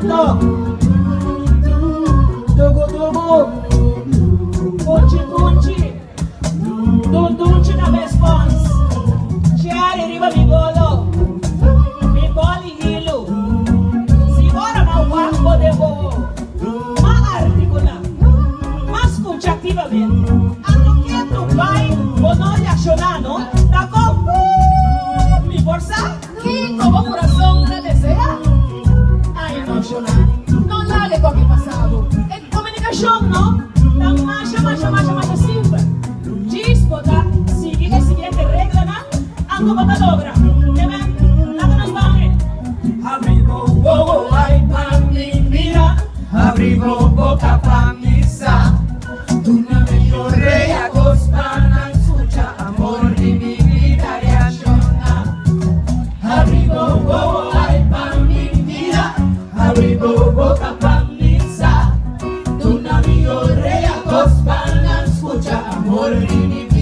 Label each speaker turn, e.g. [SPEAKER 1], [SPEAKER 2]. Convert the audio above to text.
[SPEAKER 1] canto. Dugu dugu, punchi punchi, dudunchi na response. Chiari riba mi bolo, mi boli hilo. Si ora ma guapo devo, ma articola, ma scucha attivamente. Hanno chiesto vai, onore a Shonano, da con mi forza, chi como corazón la desea. Ay no Shonano, non l'ale con che passato. E comunicazione no? La masha simple. Gispota, sigue que siguiente regla na, ango bata logra. E ven, nada nos vale. Abrigo bobo ay pa mi mira, abrigo boca pa misa. Tu no me lloré a cospana, escucha amor de mi vida reacciona. Abrigo bobo ay pa mi mira, abrigo boca pa misa. Tu no me lloré a cospana, escucha amor de mi vida.